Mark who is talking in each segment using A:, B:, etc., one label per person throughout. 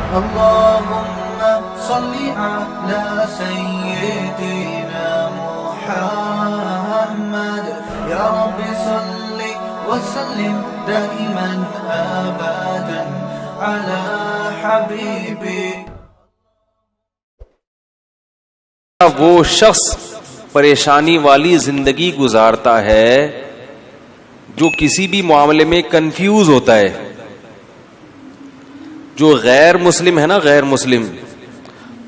A: اللهم صل على سيدنا محمد يا رب صل وسلم دائما أبدا على حبيبك.
B: وہ شخص پریشانی والی زندگی گزارتا ہے جو کسی بھی معاملے میں کنفیوز ہوتا ہے. جو غیر مسلم ہے نا، غیر مسلم،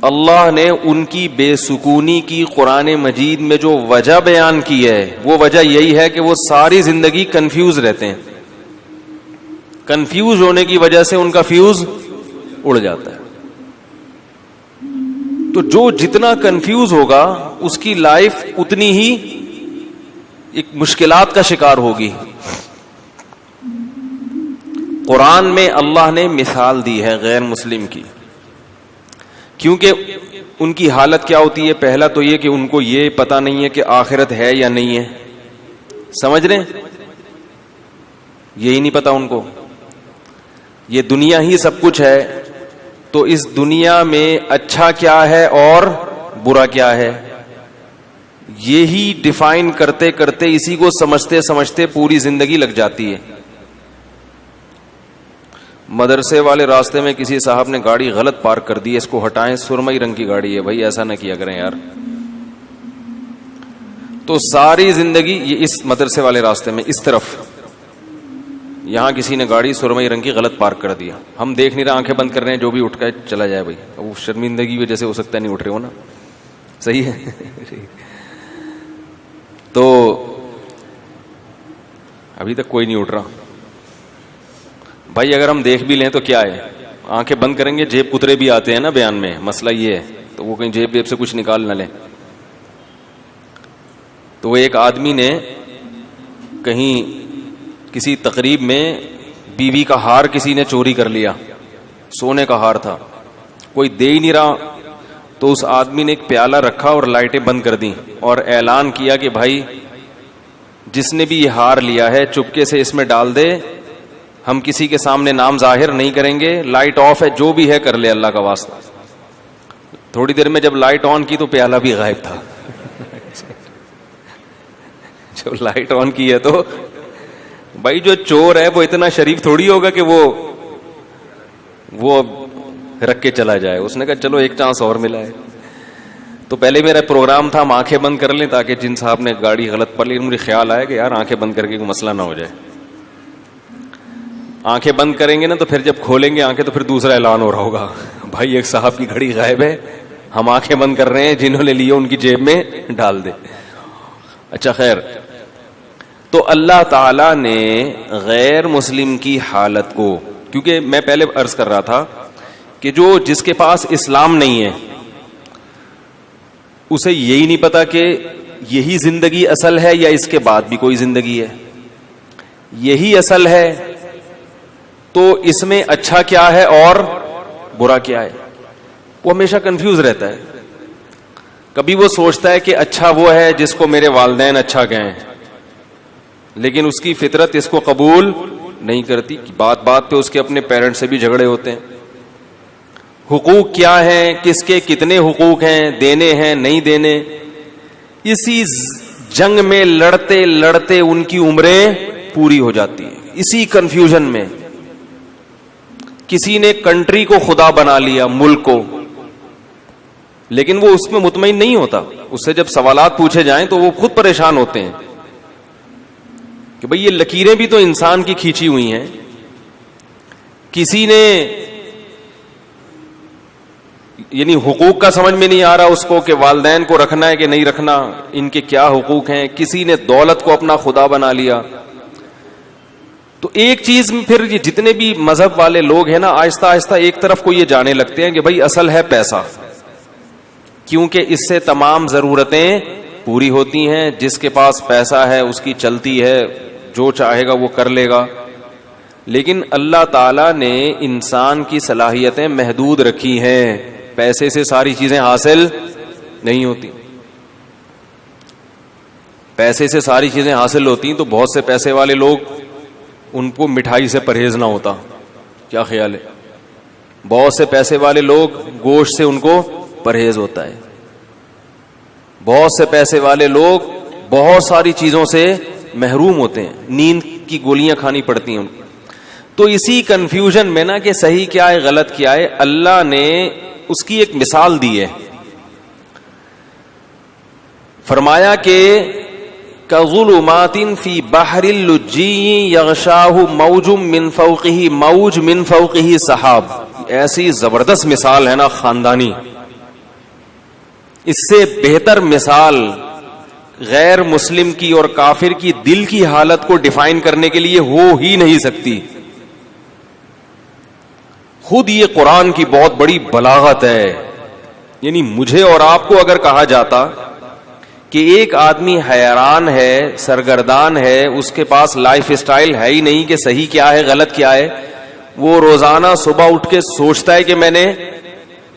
B: اللہ نے ان کی بے سکونی کی قرآن مجید میں جو وجہ بیان کی ہے وہ وجہ یہی ہے کہ وہ ساری زندگی کنفیوز رہتے ہیں. کنفیوز ہونے کی وجہ سے ان کا فیوز اڑ جاتا ہے. تو جو جتنا کنفیوز ہوگا اس کی لائف اتنی ہی ایک مشکلات کا شکار ہوگی. قرآن میں اللہ نے مثال دی ہے غیر مسلم کی، کیونکہ ان کی حالت کیا ہوتی ہے. پہلا تو یہ کہ ان کو یہ پتہ نہیں ہے کہ آخرت ہے یا نہیں ہے. سمجھ رہے ہیں؟ یہی نہیں پتا ان کو. یہ دنیا ہی سب کچھ ہے، تو اس دنیا میں اچھا کیا ہے اور برا کیا ہے، یہی ڈیفائن کرتے کرتے اسی کو سمجھتے سمجھتے پوری زندگی لگ جاتی ہے. مدرسے والے راستے میں کسی صاحب نے گاڑی غلط پارک کر دی، اس کو ہٹائیں، سرمئی رنگ کی گاڑی ہے، بھائی ایسا نہ کیا کریں یار. تو ساری زندگی یہ اس مدرسے والے راستے میں اس طرف یہاں کسی نے گاڑی سرمئی رنگ کی غلط پارک کر دیا، ہم دیکھ نہیں رہے، آنکھیں بند کر رہے ہیں، جو بھی اٹھ کے چلا جائے بھائی. وہ شرمندگی وجہ سے ہو سکتا ہے نہیں اٹھ رہے ہو نا، صحیح ہے. تو ابھی تک کوئی نہیں اٹھ رہا بھائی. اگر ہم دیکھ بھی لیں تو کیا ہے، آنکھیں بند کریں گے، جیب کترے بھی آتے ہیں نا بیان میں، مسئلہ یہ ہے. تو وہ کہیں جیب سے کچھ نکال نہ لیں. تو وہ ایک آدمی نے کہیں کسی تقریب میں بیوی کا ہار کسی نے چوری کر لیا، سونے کا ہار تھا، کوئی دے ہی نہیں رہا. تو اس آدمی نے ایک پیالہ رکھا اور لائٹیں بند کر دیں اور اعلان کیا کہ بھائی جس نے بھی یہ ہار لیا ہے چپکے سے اس میں ڈال دے، ہم کسی کے سامنے نام ظاہر نہیں کریں گے، لائٹ آف ہے، جو بھی ہے کر لے اللہ کا واسطہ. تھوڑی دیر میں جب لائٹ آن کی تو پیالہ بھی غائب تھا. جب لائٹ آن کی ہے تو بھائی جو چور ہے وہ اتنا شریف تھوڑی ہوگا کہ وہ رکھ کے چلا جائے. اس نے کہا چلو ایک چانس اور ملا ہے. تو پہلے میرا پروگرام تھا ہم آنکھیں بند کر لیں تاکہ جن صاحب نے گاڑی غلط پڑ لی، مجھے خیال آیا کہ یار آنکھیں بند کر کے کوئی مسئلہ نہ ہو جائے. آنکھیں بند کریں گے نا تو پھر جب کھولیں گے آنکھیں تو پھر دوسرا اعلان ہو رہا ہوگا، بھائی ایک صاحب کی گھڑی غائب ہے، ہم آنکھیں بند کر رہے ہیں، جنہوں نے لیے ان کی جیب میں ڈال دے. اچھا خیر، تو اللہ تعالی نے غیر مسلم کی حالت کو، کیونکہ میں پہلے عرض کر رہا تھا کہ جس کے پاس اسلام نہیں ہے اسے یہی نہیں پتا کہ یہی زندگی اصل ہے یا اس کے بعد بھی کوئی زندگی ہے. یہی اصل ہے تو اس میں اچھا کیا ہے اور برا کیا ہے، وہ ہمیشہ کنفیوز رہتا ہے. کبھی وہ سوچتا ہے کہ اچھا وہ ہے جس کو میرے والدین اچھا کہیں، لیکن اس کی فطرت اس کو قبول نہیں کرتی. بات بات پہ اس کے اپنے پیرنٹ سے بھی جھگڑے ہوتے ہیں. حقوق کیا ہیں، کس کے کتنے حقوق ہیں، دینے ہیں نہیں دینے، اسی جنگ میں لڑتے لڑتے ان کی عمریں پوری ہو جاتی ہیں. اسی کنفیوژن میں کسی نے کنٹری کو خدا بنا لیا، ملک کو، لیکن وہ اس میں مطمئن نہیں ہوتا. اس سے جب سوالات پوچھے جائیں تو وہ خود پریشان ہوتے ہیں کہ بھئی یہ لکیریں بھی تو انسان کی کھینچی ہوئی ہیں. کسی نے یعنی حقوق کا سمجھ میں نہیں آ رہا اس کو کہ والدین کو رکھنا ہے کہ نہیں رکھنا، ان کے کیا حقوق ہیں. کسی نے دولت کو اپنا خدا بنا لیا. تو ایک چیز پھر یہ جتنے بھی مذہب والے لوگ ہیں نا، آہستہ آہستہ ایک طرف کو یہ جانے لگتے ہیں کہ بھئی اصل ہے پیسہ، کیونکہ اس سے تمام ضرورتیں پوری ہوتی ہیں. جس کے پاس پیسہ ہے اس کی چلتی ہے، جو چاہے گا وہ کر لے گا. لیکن اللہ تعالی نے انسان کی صلاحیتیں محدود رکھی ہیں، پیسے سے ساری چیزیں حاصل نہیں ہوتی. پیسے سے ساری چیزیں حاصل ہوتی تو بہت سے پیسے والے لوگ ان کو مٹھائی سے پرہیز نہ ہوتا. کیا خیال ہے؟ بہت سے پیسے والے لوگ گوشت سے ان کو پرہیز ہوتا ہے. بہت سے پیسے والے لوگ بہت ساری چیزوں سے محروم ہوتے ہیں, نیند کی گولیاں کھانی پڑتی ہیں ان کو. تو اسی کنفیوژن میں نا کہ صحیح کیا ہے غلط کیا ہے, اللہ نے اس کی ایک مثال دی ہے. فرمایا کہ کظلمات فی بحر اللجی یغشاہ موج من فوقہ موج من فوقہ سحاب. ایسی زبردست مثال ہے نا خاندانی, اس سے بہتر مثال غیر مسلم کی اور کافر کی دل کی حالت کو ڈیفائن کرنے کے لیے ہو ہی نہیں سکتی. خود یہ قرآن کی بہت بڑی بلاغت ہے. یعنی مجھے اور آپ کو اگر کہا جاتا کہ ایک آدمی حیران ہے, سرگردان ہے, اس کے پاس لائف اسٹائل ہے ہی نہیں کہ صحیح کیا ہے غلط کیا ہے, وہ روزانہ صبح اٹھ کے سوچتا ہے کہ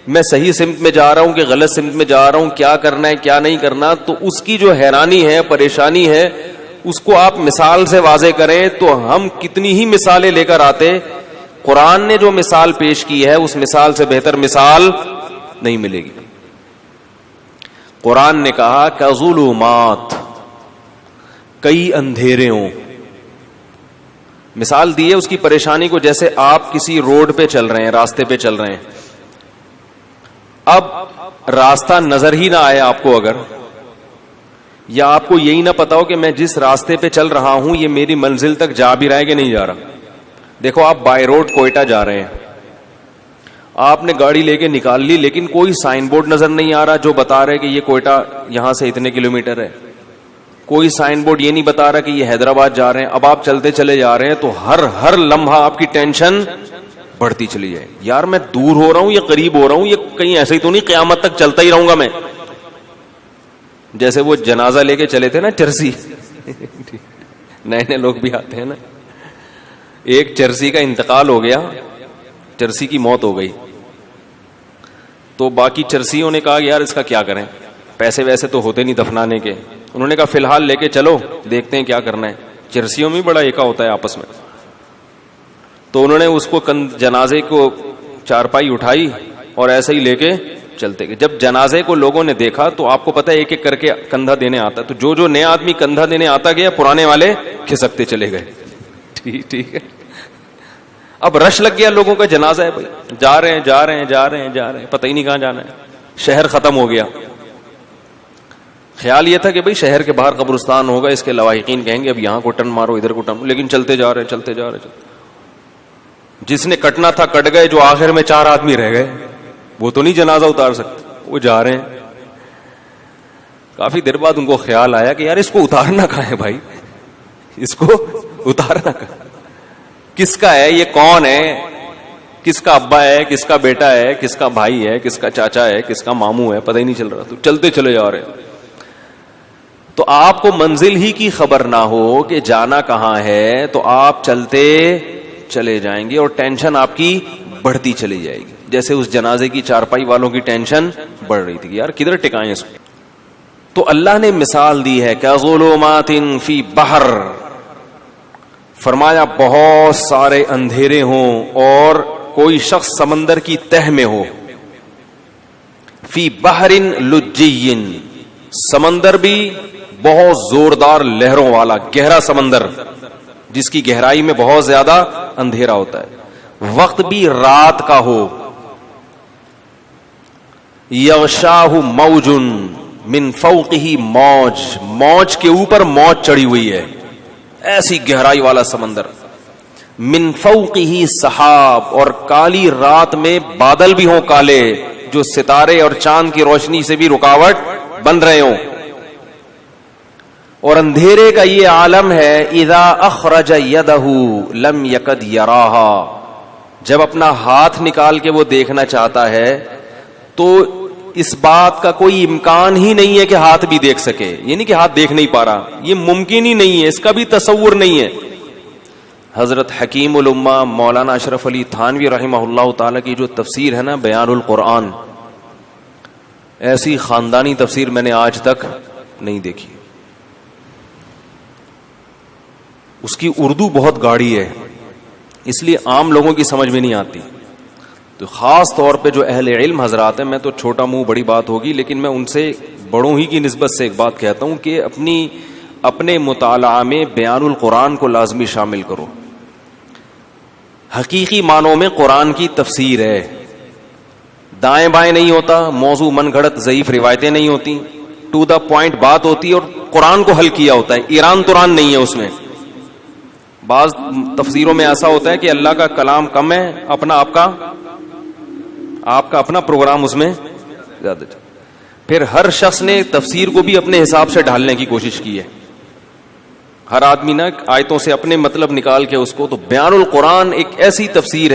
B: میں صحیح سمت میں جا رہا ہوں کہ غلط سمت میں جا رہا ہوں, کیا کرنا ہے کیا نہیں کرنا, تو اس کی جو حیرانی ہے, پریشانی ہے, اس کو آپ مثال سے واضح کریں تو ہم کتنی ہی مثالیں لے کر آتے. قرآن نے جو مثال پیش کی ہے اس مثال سے بہتر مثال نہیں ملے گی. قرآن نے کہا کظلمات, کئی اندھیرے ہوں. مثال دی ہے اس کی پریشانی کو, جیسے آپ کسی روڈ پہ چل رہے ہیں, راستے پہ چل رہے ہیں, اب راستہ نظر ہی نہ آئے آپ کو اگر, یا آپ کو یہی نہ پتا ہو کہ میں جس راستے پہ چل رہا ہوں یہ میری منزل تک جا بھی رہا ہے کہ نہیں جا رہا. دیکھو آپ بائی روڈ کوئٹہ جا رہے ہیں, آپ نے گاڑی لے کے نکال لی, لیکن کوئی سائن بورڈ نظر نہیں آ رہا جو بتا رہا ہے کہ یہ کوئٹہ یہاں سے اتنے کلومیٹر ہے. کوئی سائن بورڈ یہ نہیں بتا رہا کہ یہ حیدرآباد جا رہے ہیں. اب آپ چلتے چلے جا رہے ہیں تو ہر لمحہ آپ کی ٹینشن بڑھتی چلی جائے. یار میں دور ہو رہا ہوں یا قریب ہو رہا ہوں, یہ کہیں ایسے ہی تو نہیں قیامت تک چلتا ہی رہوں گا میں. جیسے وہ جنازہ لے کے چلے تھے نا چرسی, نئے نئے لوگ بھی آتے ہیں نا, ایک چرسی کا انتقال ہو گیا, چرسی کی موت ہو گئی, تو باقی چرسیوں نے کہا یار اس کا کیا کریں, پیسے ویسے تو ہوتے نہیں دفنانے کے. انہوں نے کہا فی الحال لے کے چلو, دیکھتے ہیں کیا کرنا ہے. چرسیوں میں بڑا ایکا ہوتا ہے آپس میں. تو انہوں نے اس کو جنازے کو چارپائی اٹھائی اور ایسے ہی لے کے چلتے گئے. جب جنازے کو لوگوں نے دیکھا تو آپ کو پتا ہے ایک ایک کر کے کندھا دینے آتا, تو جو نیا آدمی کندھا دینے آتا گیا, پرانے والے کھسکتے چلے گئے. ٹھیک ہے, اب رش لگ گیا لوگوں کا, جنازہ ہے بھائی, جا رہے ہیں, پتہ ہی نہیں کہاں جانا ہے. شہر ختم ہو گیا. خیال یہ تھا کہ بھائی شہر کے باہر قبرستان ہوگا, اس کے لواحقین کہیں گے اب یہاں کو ٹرن مارو, ادھر کو ٹرن, لیکن چلتے جا رہے. جس نے کٹنا تھا کٹ گئے, جو آخر میں 4 آدمی رہ گئے وہ تو نہیں جنازہ اتار سکتے, وہ جا رہے ہیں. کافی دیر بعد ان کو خیال آیا کہ یار اس کو اتارنا کہاں ہے بھائی, اس کو اتارنا کہاں, کس کا ہے یہ, کون ہے, کس کا ابا ہے, کس کا بیٹا ہے, کس کا بھائی ہے, کس کا چاچا ہے, کس کا ماموں ہے, پتہ ہی نہیں چل رہا. تو چلتے چلے جا رہے. تو آپ کو منزل ہی کی خبر نہ ہو کہ جانا کہاں ہے, تو آپ چلتے چلے جائیں گے اور ٹینشن آپ کی بڑھتی چلی جائے گی. جیسے اس جنازے کی چارپائی والوں کی ٹینشن بڑھ رہی تھی کہ یار کدھر ٹکائیں اس کو. تو اللہ نے مثال دی ہے کہ ظلمات فی بحر, فرمایا بہت سارے اندھیرے ہوں اور کوئی شخص سمندر کی تہ میں ہو. فی بحر لجی, سمندر بھی بہت زوردار لہروں والا گہرا سمندر جس کی گہرائی میں بہت زیادہ اندھیرا ہوتا ہے. وقت بھی رات کا ہو. یغشاہ موج من فوقہ موج, موج کے اوپر موج چڑھی ہوئی ہے, ایسی گہرائی والا سمندر. من فوقہ سحاب, اور کالی رات میں بادل بھی ہوں کالے, جو ستارے اور چاند کی روشنی سے بھی رکاوٹ بن رہے ہوں. اور اندھیرے کا یہ عالم ہے اذا اخرج یدہ لم یکد یراہا, جب اپنا ہاتھ نکال کے وہ دیکھنا چاہتا ہے تو اس بات کا کوئی امکان ہی نہیں ہے کہ ہاتھ بھی دیکھ سکے. یہ نہیں کہ ہاتھ دیکھ نہیں پا رہا, یہ ممکن ہی نہیں ہے, اس کا بھی تصور نہیں ہے. حضرت حکیم الامہ مولانا اشرف علی تھانوی رحمہ اللہ تعالی کی جو تفسیر ہے نا بیان القرآن, ایسی خاندانی تفسیر میں نے آج تک نہیں دیکھی. اس کی اردو بہت گاڑی ہے, اس لیے عام لوگوں کی سمجھ میں نہیں آتی. تو خاص طور پہ جو اہل علم حضرات ہیں, میں تو چھوٹا منہ بڑی بات ہوگی, لیکن میں ان سے بڑوں ہی کی نسبت سے ایک بات کہتا ہوں کہ اپنے مطالعہ میں بیان القرآن کو لازمی شامل کرو. حقیقی معنوں میں قرآن کی تفسیر ہے, دائیں بائیں نہیں ہوتا, موضوع من گھڑت ضعیف روایتیں نہیں ہوتی, ٹو دا پوائنٹ بات ہوتی ہے, اور قرآن کو حل کیا ہوتا ہے, ایران تران نہیں ہے اس میں. بعض تفسیروں میں ایسا ہوتا ہے کہ اللہ کا کلام کم ہے, آپ کا اپنا پروگرام اس میں زیادہ. پھر ہر شخص نے تفسیر کو بھی اپنے حساب سے ڈھالنے کی کوشش کی ہے, ہر آدمی نا آیتوں سے اپنے مطلب نکال کے اس کو. تو بیان القرآن ایک ایسی تفسیر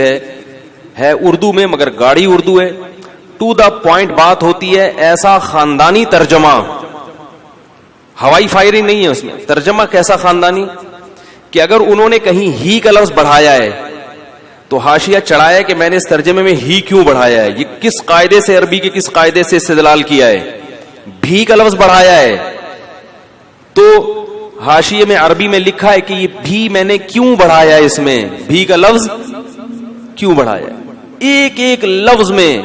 B: ہے اردو میں, مگر گاڑی اردو ہے, ٹو دا پوائنٹ بات ہوتی ہے, ایسا خاندانی ترجمہ, ہوائی فائرنگ نہیں ہے اس میں. ترجمہ کیسا خاندانی کہ اگر انہوں نے کہیں ہی کا لفظ بڑھایا ہے تو حاشیہ چڑھایا کہ میں نے اس ترجمے میں ہی کیوں بڑھایا ہے, یہ کس قاعدے سے, عربی کے کس قاعدے سے استدلال کیا ہے, بھی کا لفظ بڑھایا ہے. تو حاشیے میں عربی میں لکھا ہے کہ یہ بھی میں نے کیوں بڑھایا ہے, اس میں بھی کا لفظ کیوں بڑھایا ہے. ایک ایک لفظ میں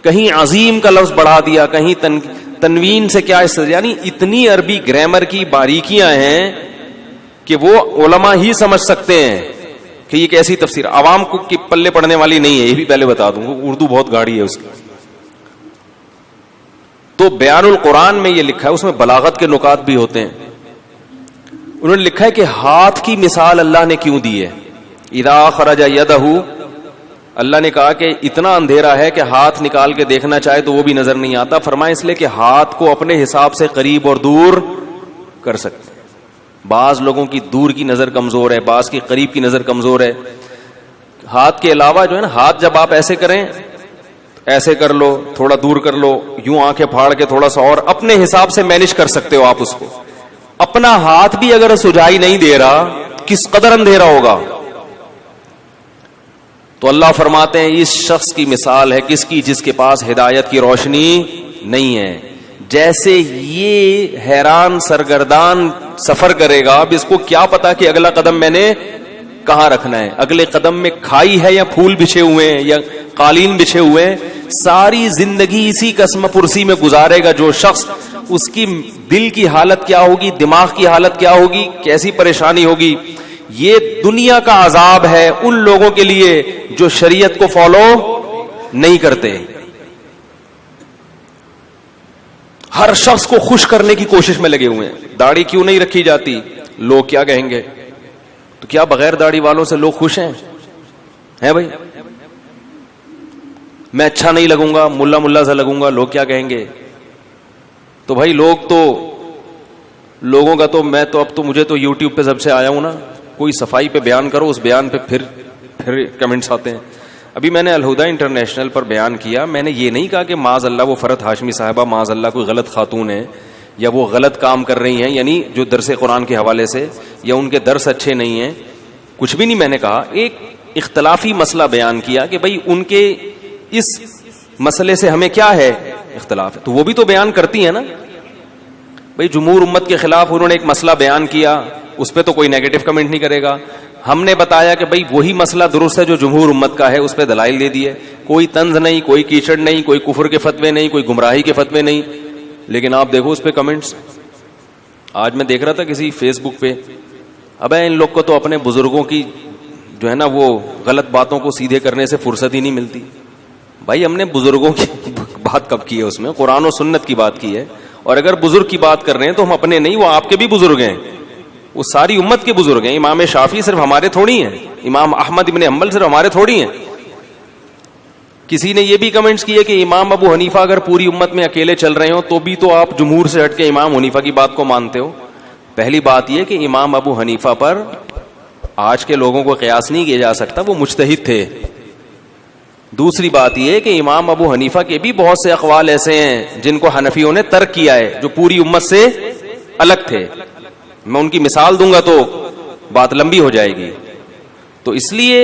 B: کہیں عظیم کا لفظ بڑھا دیا, کہیں تنوین سے کیا, یعنی اتنی عربی گرامر کی باریکیاں ہیں کہ وہ علماء ہی سمجھ سکتے ہیں کہ یہ کیسی تفسیر, عوام کو کی پلے پڑنے والی نہیں ہے. یہ بھی پہلے بتا دوں, اردو بہت گاڑی ہے اس کی. تو بیان القرآن میں یہ لکھا ہے, اس میں بلاغت کے نکات بھی ہوتے ہیں. انہوں نے لکھا ہے کہ ہاتھ کی مثال اللہ نے کیوں دی ہے. اذا خرج یدہ, اللہ نے کہا کہ اتنا اندھیرا ہے کہ ہاتھ نکال کے دیکھنا چاہے تو وہ بھی نظر نہیں آتا. فرمایا اس لیے کہ ہاتھ کو اپنے حساب سے قریب اور دور کر سکتے. بعض لوگوں کی دور کی نظر کمزور ہے, بعض کی قریب کی نظر کمزور ہے. ہاتھ کے علاوہ جو ہے نا, ہاتھ جب آپ ایسے کریں, ایسے کر لو, تھوڑا دور کر لو, یوں آنکھیں پھاڑ کے تھوڑا سا, اور اپنے حساب سے مینج کر سکتے ہو آپ اس کو. اپنا ہاتھ بھی اگر سجائی نہیں دے رہا, کس قدر اندھیرا ہوگا. تو اللہ فرماتے ہیں اس شخص کی مثال ہے کس کی, جس کے پاس ہدایت کی روشنی نہیں ہے. جیسے یہ حیران سرگردان سفر کرے گا, اب اس کو کیا پتا کہ اگلا قدم میں نے کہاں رکھنا ہے, اگلے قدم میں کھائی ہے یا پھول بچھے ہوئے ہیں یا قالین بچھے ہوئے ہیں. ساری زندگی اسی قسم پرسی میں گزارے گا جو شخص, اس کی دل کی حالت کیا ہوگی, دماغ کی حالت کیا ہوگی, کیسی پریشانی ہوگی. یہ دنیا کا عذاب ہے ان لوگوں کے لیے جو شریعت کو فالو نہیں کرتے. ہر شخص کو خوش کرنے کی کوشش میں لگے ہوئے ہیں. داڑھی کیوں نہیں رکھی جاتی, لوگ کیا کہیں گے. تو کیا بغیر داڑھی والوں سے لوگ خوش ہیں بھائی؟ میں اچھا نہیں لگوں گا, ملا سا لگوں گا, لوگ کیا کہیں گے. تو بھائی لوگوں کا تو میں تو اب تو مجھے تو یوٹیوب پہ سب سے آیا ہوں نا, کوئی صفائی پہ بیان کرو, اس بیان پہ پھر کمنٹس آتے ہیں. ابھی میں نے الہدا انٹرنیشنل پر بیان کیا, میں نے یہ نہیں کہا کہ معاذ اللہ وہ فرحت ہاشمی صاحبہ معاذ اللہ کوئی غلط خاتون ہے یا وہ غلط کام کر رہی ہیں, یعنی جو درس قرآن کے حوالے سے, یا ان کے درس اچھے نہیں ہیں, کچھ بھی نہیں میں نے کہا. ایک اختلافی مسئلہ بیان کیا کہ بھائی ان کے اس مسئلے سے ہمیں کیا ہے اختلاف ہے, تو وہ بھی تو بیان کرتی ہیں نا. بھائی جمہور امت کے خلاف انہوں نے ایک مسئلہ بیان کیا, اس پہ تو کوئی نیگیٹو کمنٹ نہیں کرے گا. ہم نے بتایا کہ بھائی وہی مسئلہ درست ہے جو جمہور امت کا ہے, اس پہ دلائل دے دیے. کوئی طنز نہیں, کوئی کیچڑ نہیں, کوئی کفر کے فتوے نہیں, کوئی گمراہی کے فتوے نہیں. لیکن آپ دیکھو اس پہ کمنٹس. آج میں دیکھ رہا تھا کسی فیس بک پہ, اب ان لوگ کو تو اپنے بزرگوں کی جو ہے نا وہ غلط باتوں کو سیدھے کرنے سے فرصت ہی نہیں ملتی. بھائی ہم نے بزرگوں کی بات کب کی ہے, اس میں قرآن و سنت کی بات کی ہے. اور اگر بزرگ کی بات کر رہے ہیں تو ہم اپنے نہیں, وہ آپ کے بھی بزرگ ہیں, وہ ساری امت کے بزرگ ہیں. امام شافعی صرف ہمارے تھوڑی ہیں, امام احمد ابن حنبل صرف ہمارے تھوڑی ہیں. کسی نے یہ بھی کمنٹس کیے کہ امام ابو حنیفہ اگر پوری امت میں اکیلے چل رہے ہوں تو بھی تو آپ جمہور سے ہٹ کے امام حنیفہ کی بات کو مانتے ہو. پہلی بات یہ کہ امام ابو حنیفہ پر آج کے لوگوں کو قیاس نہیں کیا جا سکتا, وہ مجتہد تھے. دوسری بات یہ کہ امام ابو حنیفہ کے بھی بہت سے اقوال ایسے ہیں جن کو حنفیوں نے ترک کیا ہے, جو پوری امت سے الگ تھے. میں ان کی مثال دوں گا تو بات لمبی ہو جائے گی. تو اس لیے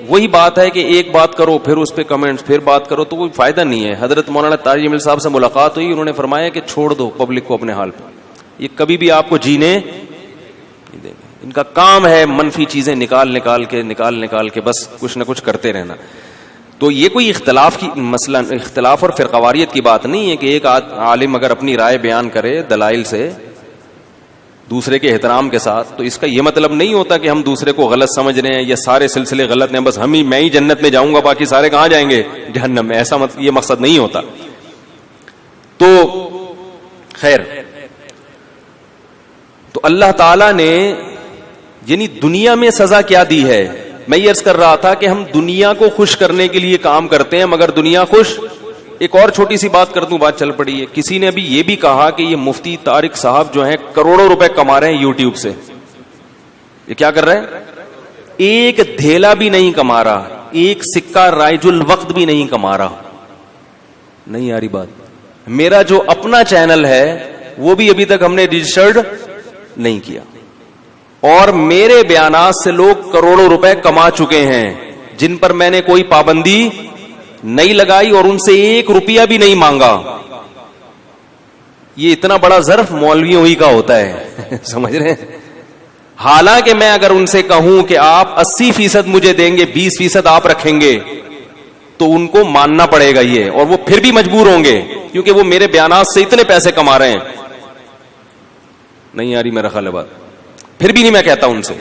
B: وہی بات ہے کہ ایک بات کرو پھر اس پہ کمنٹس, پھر بات کرو, تو کوئی فائدہ نہیں ہے. حضرت مولانا طاہر جمیل صاحب سے ملاقات ہوئی, انہوں نے فرمایا کہ چھوڑ دو پبلک کو اپنے حال پہ, یہ کبھی بھی آپ کو جینے نہیں دیں گے. ان کا کام ہے منفی چیزیں نکال کے بس کچھ نہ کچھ کرتے رہنا. تو یہ کوئی اختلاف کی مثلا اختلاف اور فرقواریت کی بات نہیں ہے کہ ایک عالم اگر اپنی رائے بیان کرے دلائل سے دوسرے کے احترام کے ساتھ، تو اس کا یہ مطلب نہیں ہوتا کہ ہم دوسرے کو غلط سمجھ رہے ہیں یا سارے سلسلے غلط ہیں، بس میں ہی جنت میں جاؤں گا باقی سارے کہاں جائیں گے؟ جہنم میں. ایسا یہ مقصد نہیں ہوتا. تو خیر، تو اللہ تعالی نے یعنی دنیا میں سزا کیا دی ہے؟ میں یہ عرض کر رہا تھا کہ ہم دنیا کو خوش کرنے کے لیے کام کرتے ہیں مگر دنیا خوش. ایک اور چھوٹی سی بات کر دوں، بات چل پڑی ہے. کسی نے ابھی یہ بھی کہا کہ یہ مفتی طارق صاحب جو ہیں کروڑوں روپے کما رہے ہیں یوٹیوب سے. یہ کیا کر رہے ہیں؟ ایک دھیلا بھی نہیں کما رہا، ایک سکہ رائج الوقت بھی نہیں کما رہا. نہیں آ رہی بات؟ میرا جو اپنا چینل ہے وہ بھی ابھی تک ہم نے رجسٹرڈ نہیں کیا، اور میرے بیانات سے لوگ کروڑوں روپے کما چکے ہیں جن پر میں نے کوئی پابندی نہیں لگائی اور ان سے 1 روپیہ بھی نہیں مانگا. یہ اتنا بڑا ظرف مولویوں ہی کا ہوتا ہے سمجھ رہے ہیں؟ حالانکہ میں اگر ان سے کہوں کہ آپ 80% مجھے دیں گے، 20% آپ رکھیں گے، تو ان کو ماننا پڑے گا یہ، اور وہ پھر بھی مجبور ہوں گے کیونکہ وہ میرے بیانات سے اتنے پیسے کما رہے ہیں. نہیں آ رہی میرا خیال ہے بات؟ پھر بھی نہیں میں کہتا ان سے،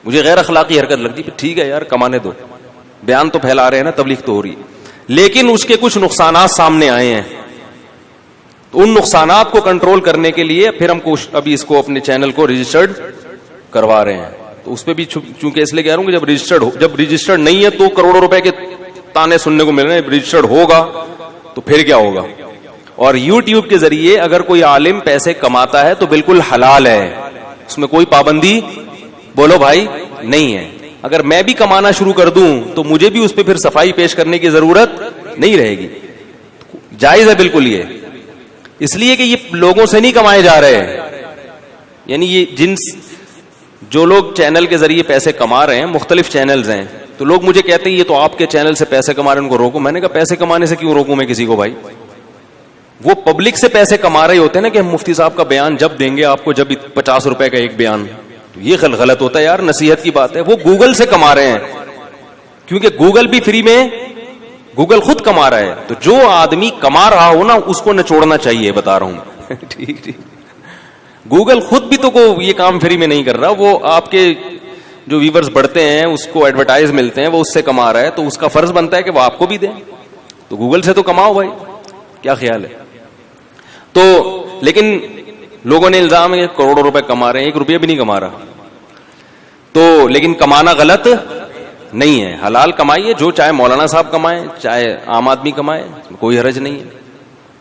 B: مجھے غیر اخلاقی حرکت لگتی. ٹھیک ہے یار، کمانے دو، بیان تو پھیلا رہے ہیں نا، تبلیغ تو ہو رہی ہے. لیکن اس کے کچھ نقصانات سامنے آئے ہیں، تو ان نقصانات کو کنٹرول کرنے کے لیے پھر ہم ابھی اس کو اپنے چینل کو رجسٹرڈ کروا رہے ہیں. تو اس پہ بھی چونکہ اس لیے کہہ رہا ہوں کہ جب رجسٹرڈ نہیں ہے تو کروڑوں روپے کے تانے سننے کو مل رہے ہیں. رجسٹرڈ ہوگا تو پھر کیا ہوگا. اور یوٹیوب کے ذریعے اگر کوئی عالم پیسے کماتا ہے تو بالکل حلال ہے، اس میں کوئی پابندی بولو بھائی نہیں ہے. اگر میں بھی کمانا شروع کر دوں تو مجھے بھی اس پہ پھر صفائی پیش کرنے کی ضرورت نہیں رہے گی. جائز ہے بالکل یہ، اس لیے کہ یہ لوگوں سے نہیں کمائے جا رہے ہیں. یعنی یہ جو لوگ چینل کے ذریعے پیسے کما رہے ہیں، مختلف چینلز ہیں، تو لوگ مجھے کہتے ہیں یہ تو آپ کے چینل سے پیسے کما رہے ہیں، ان کو روکو. میں نے کہا پیسے کمانے سے کیوں روکوں میں کسی کو بھائی؟ وہ پبلک سے پیسے کما رہے ہوتے ہیں نا کہ ہم مفتی صاحب کا بیان جب دیں گے آپ کو، جب 50 روپے کا ایک بیان، تو یہ غلط ہوتا ہے یار، نصیحت کی بات ہے. وہ گوگل سے کما رہے ہیں کیونکہ گوگل بھی فری میں، گوگل خود کما رہا ہے. تو جو آدمی کما رہا ہو نا اس کو نچوڑنا چاہیے، بتا رہا ہوں ٹھیک. گوگل خود بھی تو یہ کام فری میں نہیں کر رہا، وہ آپ کے جو ویورز بڑھتے ہیں اس کو ایڈورٹائز ملتے ہیں، وہ اس سے کما رہا ہے، تو اس کا فرض بنتا ہے کہ وہ آپ کو بھی دیں. تو گوگل سے تو کماؤ بھائی، کیا خیال ہے؟ تو لیکن لوگوں نے الزام ہے کروڑوں روپے کما رہے ہیں، 1 روپیہ بھی نہیں کما رہا. تو لیکن کمانا غلط نہیں ہے، حلال کمائیے، جو چاہے مولانا صاحب کمائیں چاہے عام آدمی کمائے، کوئی حرج نہیں ہے.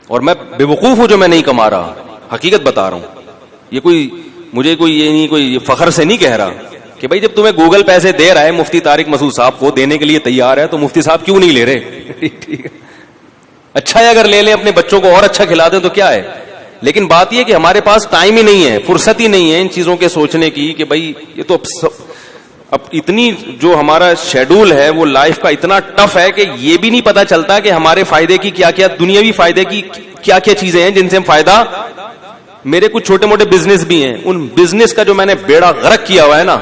B: اور میں بے وقوف ہوں جو میں نہیں کما رہا، حقیقت بتا رہا ہوں. یہ مجھے یہ نہیں، کوئی فخر سے نہیں کہہ رہا کہ بھائی جب تمہیں گوگل پیسے دے رہا ہے، مفتی طارق مسعود صاحب کو دینے کے لیے تیار ہے، تو مفتی صاحب کیوں نہیں لے رہے؟ ٹھیک ہے، اچھا ہے اگر لے لیں، اپنے بچوں کو اور اچھا کھلا دیں تو کیا ہے. لیکن بات یہ کہ ہمارے پاس ٹائم ہی نہیں ہے، فرصت ہی نہیں ہے ان چیزوں کے سوچنے کی کہ بھائی یہ تو اب اتنی جو ہمارا شیڈول ہے وہ لائف کا اتنا ٹف ہے کہ یہ بھی نہیں پتا چلتا کہ ہمارے فائدے کی کیا کیا، دنیاوی فائدے کی کیا کیا چیزیں ہیں جن سے ہم فائدہ. میرے کچھ چھوٹے موٹے بزنس بھی ہیں، ان بزنس کا جو میں نے بیڑا غرق کیا ہوا ہے نا،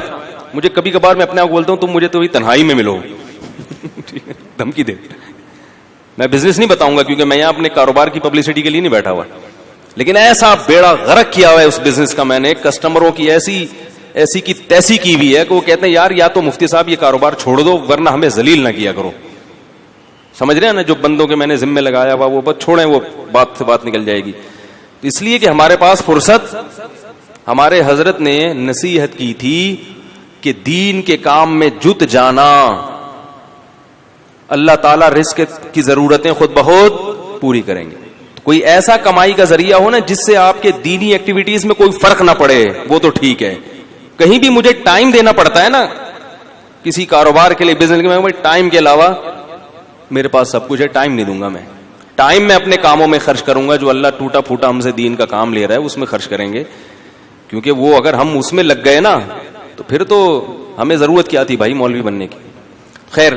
B: مجھے کبھی کبھار میں اپنے آپ کو بولتا ہوں تم مجھے تو تنہائی میں ملو دھمکی دے. میں بزنس نہیں بتاؤں گا کیونکہ میں یہاں اپنے کاروبار کی پبلسٹی کے لیے نہیں بیٹھا ہوا، لیکن ایسا بیڑا غرق کیا ہوا ہے اس بزنس کا میں نے، کسٹمروں کی ایسی کی تیسی کی ہوئی ہے کہ وہ کہتے ہیں یار یا تو مفتی صاحب یہ کاروبار چھوڑ دو ورنہ ہمیں ذلیل نہ کیا کرو. سمجھ رہے ہیں نا، جو بندوں کے میں نے ذمہ لگایا ہوا وہ بس چھوڑیں، وہ بات سے بات نکل جائے گی. اس لیے کہ ہمارے پاس فرصت، ہمارے حضرت نے نصیحت کی تھی کہ دین کے کام میں جت جانا، اللہ تعالیٰ رزق کی ضرورتیں خود بخود پوری کریں گے. کوئی ایسا کمائی کا ذریعہ ہو نا جس سے آپ کے دینی ایکٹیویٹیز میں کوئی فرق نہ پڑے، وہ تو ٹھیک ہے. کہیں بھی مجھے ٹائم دینا پڑتا ہے نا کسی کاروبار کے لیے، بزنس کے لیے، ٹائم کے علاوہ میرے پاس سب کچھ ہے، ٹائم نہیں دوں گا میں. ٹائم میں اپنے کاموں میں خرچ کروں گا، جو اللہ ٹوٹا پھوٹا ہم سے دین کا کام لے رہا ہے اس میں خرچ کریں گے. کیونکہ وہ اگر ہم اس میں لگ گئے نا تو پھر تو ہمیں ضرورت کیا تھی بھائی مولوی بننے کی. خیر،